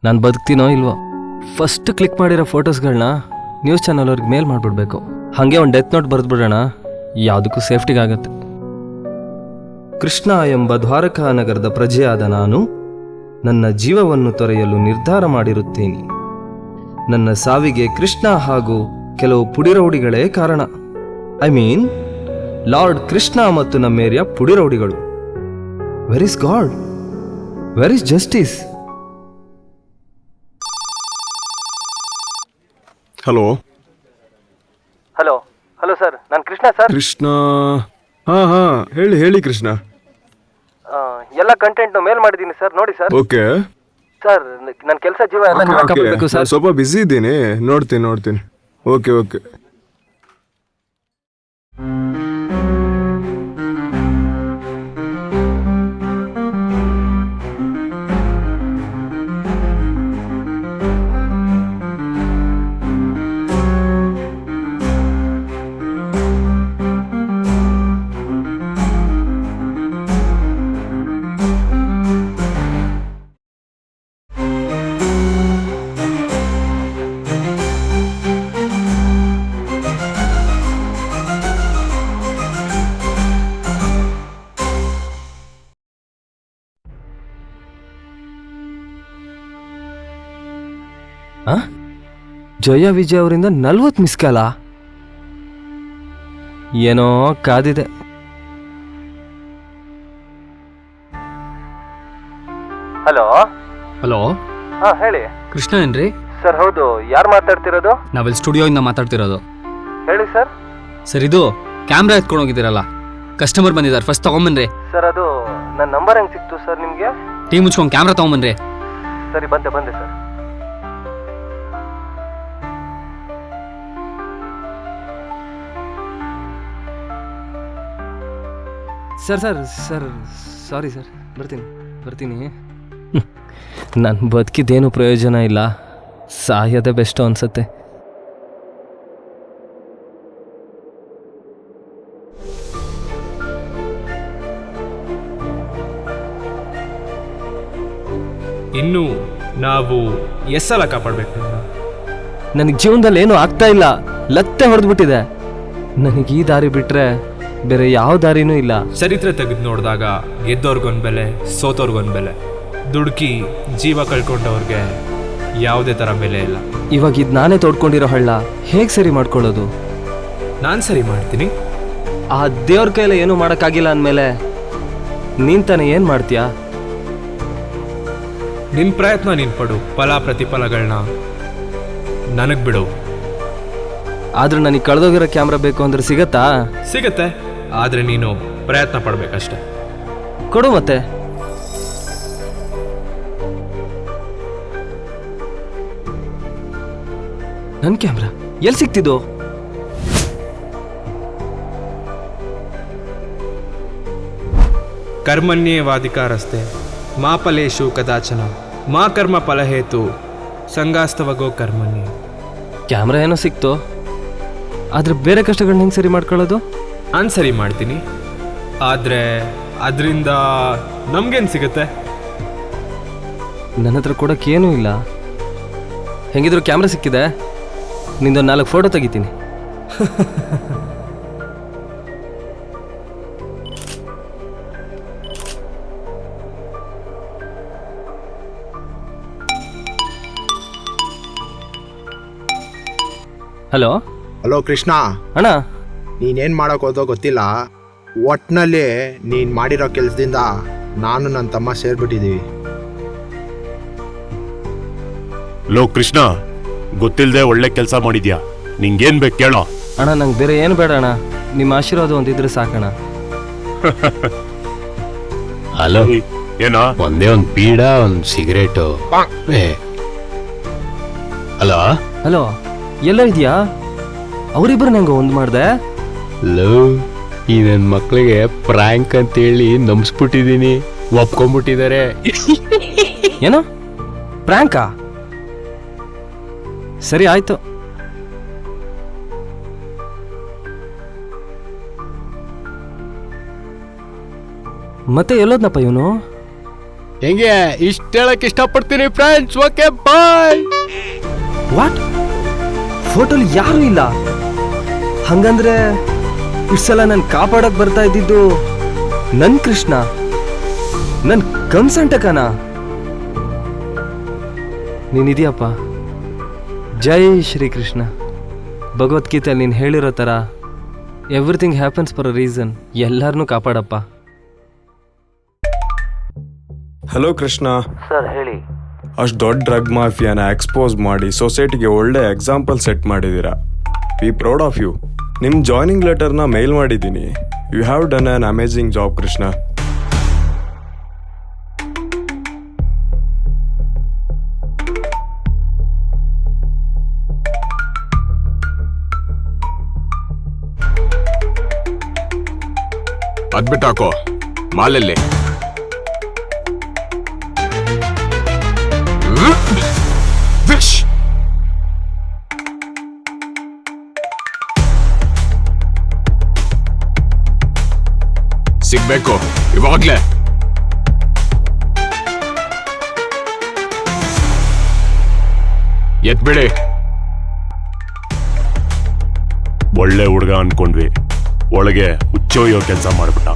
ನಾನು ಬದುಕ್ತೀನೋ ಇಲ್ವೋ first click ಮಾಡಿರೋ ಫೋಟೋಸ್ಗಳನ್ನ ನ್ಯೂಸ್ ಚಾನಲ್ ಅವ್ರಿಗೆ ಮೇಲ್ ಮಾಡಿಬಿಡ್ಬೇಕು. ಹಾಗೆ ಒಂದು ಡೆತ್ ನೋಟ್ ಬರೆದ್ಬಿಡೋಣ, ಯಾವುದಕ್ಕೂ ಸೇಫ್ಟಿಗಾಗತ್ತೆ. ಕೃಷ್ಣ ಎಂಬ ದ್ವಾರಕಾ ನಗರದ ಪ್ರಜೆಯಾದ ನಾನು ನನ್ನ ಜೀವವನ್ನು ತೊರೆಯಲು ನಿರ್ಧಾರ ಮಾಡಿರುತ್ತೇನೆ. ನನ್ನ ಸಾವಿಗೆ ಕೃಷ್ಣ ಹಾಗೂ ಕೆಲವು ಪುಡಿರೌಡಿಗಳೇ ಕಾರಣ. ಐ ಮೀನ್ ಲಾರ್ಡ್ ಕೃಷ್ಣ ಮತ್ತು ನಮ್ಮ ಏರಿಯಾ ಪುಡಿರೌಡಿಗಳು. Where is God? Where is justice? Hello hello hello sir, ನಾನು ಕೃಷ್ಣ ಸರ್. ಕೃಷ್ಣ, ಹಾ ಹೇಳಿ ಕೃಷ್ಣ. ಎಲ್ಲ ಕಂಟೆಂಟ್ ಮೇಲ್ ಮಾಡಿದ್ದೀನಿ ಸರ್, ನೋಡಿ ಸರ್. ಓಕೆ ಸರ್ ನನ್ನ ಕೆಲಸ ಜೀವ ಎಲ್ಲ ನೀವು ಹಾಕಬೇಕು ಸರ್. ಸ್ವಲ್ಪ ಬಿಸಿ ಇದ್ದೀನಿ, ನೋಡ್ತೀನಿ. ಓಕೆ ಜಯ ವಿಜಯ್ ಅವರಿಂದ 40 ಮಿಸ್ ಕಾಲ. ಏನೋ ಕಾದಿದೆ. ಹಲೋ ಹಲೋ, ಹೇಳಿ. ಕೃಷ್ಣ ಏನ್ರಿ? ಸರ್ ಹೌದು, ಯಾರು ಮಾತಾಡ್ತಿರೋದು? ನಾವಿಲ್ಲಿ ಸ್ಟುಡಿಯೋಯಿಂದ ಮಾತಾಡ್ತಿರೋದು. ಹೇಳಿ ಸರ್. ಸರ್ ಇದು ಕ್ಯಾಮ್ರಾ ಎತ್ಕೊಂಡು ಹೋಗಿದ್ದೀರಲ್ಲ, ಕಸ್ಟಮರ್ ಬಂದಿದ್ದಾರೆ, ಫಸ್ಟ್ ತಗೊಂಬನ್ರಿ. ಸರ್ ಅದು ನನ್ನ ನಂಬರ್ ಹೆಂಗೆ ಸಿಕ್ತು ಸರ್ ನಿಮಗೆ? ಟೀ ಮುಚ್ಕೊಂಡು ಕ್ಯಾಮ್ರಾ ತಗೊಂಬನ್ರಿ. ಸರಿ ಬಂದೆ ಸರ್. ಸರ್ ಸಾರಿ ಸರ್, ಬರ್ತೀನಿ. ನಾನು ಬದುಕಿದ್ದೇನು ಪ್ರಯೋಜನ ಇಲ್ಲ, ಸಾಯೋದೇ ಬೆಸ್ಟು ಅನ್ಸುತ್ತೆ. ಇನ್ನು ನಾವು ಎಸ್ಸಲ ಕಾಪಾಡಬೇಕು. ನನಗೆ ಜೀವನದಲ್ಲಿ ಏನೂ ಆಗ್ತಾ ಇಲ್ಲ, ಲತ್ತೆ ಹೊಡೆದ್ಬಿಟ್ಟಿದೆ. ನನಗೆ ಈ ದಾರಿ ಬಿಟ್ರೆ ಬೇರೆ ಯಾವ ದಾರಿನೂ ಇಲ್ಲ. ಚರಿತ್ರೆ ತೆಗೆದು ನೋಡಿದಾಗ ಗೆದ್ದವ್ರಿಗೊಂದು ಬೆಲೆ, ಸೋತವ್ರಿಗೊಂದು ಬೆಲೆ. ದುಡುಕಿ ಜೀವ ಕಳ್ಕೊಂಡವ್ರಿಗೆ ಯಾವುದೇ ಥರ ಬೆಲೆ ಇಲ್ಲ. ಇವಾಗ ಇದು ನಾನೇ ತೋಡ್ಕೊಂಡಿರೋ ಹಳ್ಳ ಹೇಗೆ ಸರಿ ಮಾಡ್ಕೊಳ್ಳೋದು? ನಾನು ಸರಿ ಮಾಡ್ತೀನಿ. ಆ ದೇವ್ರ ಕೈಲ ಏನೂ ಮಾಡೋಕ್ಕಾಗಿಲ್ಲ ಅಂದಮೇಲೆ ನೀನು ತಾನೇ ಏನು ಮಾಡ್ತೀಯಾ? ನಿನ್ನ ಪ್ರಯತ್ನ ನೀನು ಪಡು, ಫಲ ಪ್ರತಿಫಲಗಳನ್ನ ನನಗೆ ಬಿಡು. ಆದ್ರೂ ನನಗೆ ಕಳೆದೋಗಿರೋ ಕ್ಯಾಮ್ರಾ ಬೇಕು ಅಂದ್ರೆ ಸಿಗತ್ತಾ? ಸಿಗತ್ತೆ, ಆದರೆ ನೀನು ಪ್ರಯತ್ನ ಪಡಬೇಕಷ್ಟೆ. ಕೊಡು ಮತ್ತೆ. ನನ್ನ ಕ್ಯಾಮ್ರಾ ಎಲ್ಲಿ ಸಿಕ್ತಿದ್ದು? ಕರ್ಮಣ್ಯೇವಾಧಿಕಾರಸ್ತೆ ಮಾ ಫಲೇಷು ಕದಾಚನ ಮಾ ಕರ್ಮ ಫಲಹೇತು ಸಂಗಾಸ್ತವಗೋ ಕರ್ಮಣ್ಯ. ಕ್ಯಾಮ್ರಾ ಏನೋ ಸಿಕ್ತು, ಆದ್ರೆ ಬೇರೆ ಕಷ್ಟಗಳನ್ನ ಹೆಂಗೆ ಸರಿ ಮಾಡ್ಕೊಳ್ಳೋದು? ನಾನು ಸರಿ ಮಾಡ್ತೀನಿ, ಆದರೆ ಅದರಿಂದ ನಮ್ಗೇನು ಸಿಗುತ್ತೆ? ನನ್ನ ಹತ್ರ ಕೊಡೋಕೆ ಏನೂ ಇಲ್ಲ. ಹೆಂಗಿದ್ರು ಕ್ಯಾಮ್ರಾ ಸಿಕ್ಕಿದೆ, ನಿಂದೊಂದು 4 ಫೋಟೋ ತೆಗಿತೀನಿ. ಹಲೋ ಕೃಷ್ಣ ಅಣ್ಣ, ನೀನೇನು ಮಾಡೋಕೆ ಹೋದೋ ಗೊತ್ತಿಲ್ಲ. ಒಟ್ಟಿನಲ್ಲಿ ನೀನು ಮಾಡಿರೋ ಕೆಲಸದಿಂದ ನಾನು ನನ್ನ ತಮ್ಮ ಸೇರ್ಬಿಟ್ಟಿದ್ದೀವಿ. ಲೋ ಕೃಷ್ಣ, ಗೊತ್ತಿಲ್ಲದೆ ಒಳ್ಳೆ ಕೆಲಸ ಮಾಡಿದ್ಯಾ. ನಿಂಗೇನ್ ಬೇಕು ಕೇಳೋ? ಅಣ್ಣ ನಂಗೆ ಬೇರೆ ಏನು ಬೇಡ ಅಣ್ಣ, ನಿಮ್ಮ ಆಶೀರ್ವಾದ ಒಂದಿದ್ರೆ ಸಾಕಣ್ಣ. ಹಲೋ, ಏನೋ ಒಂದೇ ಒಂದು ಬೀಡ, ಒಂದು ಸಿಗರೇಟು. ಹಲೋ ಹಲೋ, ಎಲ್ಲ ಇದೆಯಾ? ಅವರಿಬ್ಬರು ನಂಗೆ ಒಂದು ಮಾಡ್ದೆ. ಲೋ, ಈ ನನ್ನ ಮಕ್ಳಿಗೆ ಪ್ರ್ಯಾಂಕ್ ಅಂತೇಳಿ ನಂಬಿಸ್ಬಿಟ್ಟಿದ್ದೀನಿ, ಒಪ್ಕೊಂಡ್ಬಿಟ್ಟಿದ್ದಾರೆ. ಏನು ಪ್ರ್ಯಾಂಕಾ? ಸರಿ ಆಯ್ತು. ಮತ್ತೆ ಎಲ್ಲೋದ್ನಪ್ಪ ಇವನು? ಹೆಂಗೆ ಇಷ್ಟ ಹೇಳಕ್ ಇಷ್ಟಪಡ್ತೀನಿ ಫ್ರೆಂಡ್ಸ್. Okay bye. ವಾಟ್? ಫೋಟೋಲಿ ಯಾರೂ ಇಲ್ಲ? ಹಂಗಂದ್ರೆ ಇಷ್ಟೆಲ್ಲ ನಾನು ಕಾಪಾಡಕ್ ಬರ್ತಾ ಇದ್ದಿದ್ದು ನನ್ ಕೃಷ್ಣ, ನನ್ ಕಂಸಂಟಕನ? ನೀನಿದೆಯಪ್ಪ. ಜೈ ಶ್ರೀಕೃಷ್ಣ. ಭಗವದ್ಗೀತೆಯಲ್ಲಿ ನೀನು ಹೇಳಿರೋ ಥರ everything happens for a reason. ಎಲ್ಲರನ್ನೂ ಕಾಪಾಡಪ್ಪ. ಹಲೋ ಕೃಷ್ಣ. ಸರ್ ಹೇಳಿ. ಅಷ್ಟು ದೊಡ್ಡ ಡ್ರಗ್ ಮಾಫಿಯಾನ ಎಕ್ಸ್ಪೋಸ್ ಮಾಡಿ ಸೊಸೈಟಿಗೆ ಒಳ್ಳೆ ಎಕ್ಸಾಂಪಲ್ ಸೆಟ್ ಮಾಡಿದ್ದೀರಾ. We proud of you. ನಿಮ್ಮ ಜಾಯ್ನಿಂಗ್ ಲೆಟರ್ನ ಮೇಲ್ ಮಾಡಿದ್ದೀನಿ. You have done an amazing job Krishna. ಅದ್ಬಿಟ್ಟಾಕೋ ಮಾಲಲ್ಲಿ. ವಿಶ್ ಸಿಗ್ಬೇಕು ಇವಾಗ್ಲೇ. ಎತ್ಬಿಡಿ. ಒಳ್ಳೆ ಹುಡುಗ ಅನ್ಕೊಂಡ್ವಿ, ಒಳಗೆ ಹುಚ್ಚೊಯ್ಯೋ ಕೆಲಸ ಮಾಡ್ಬಿಟ್ಟ.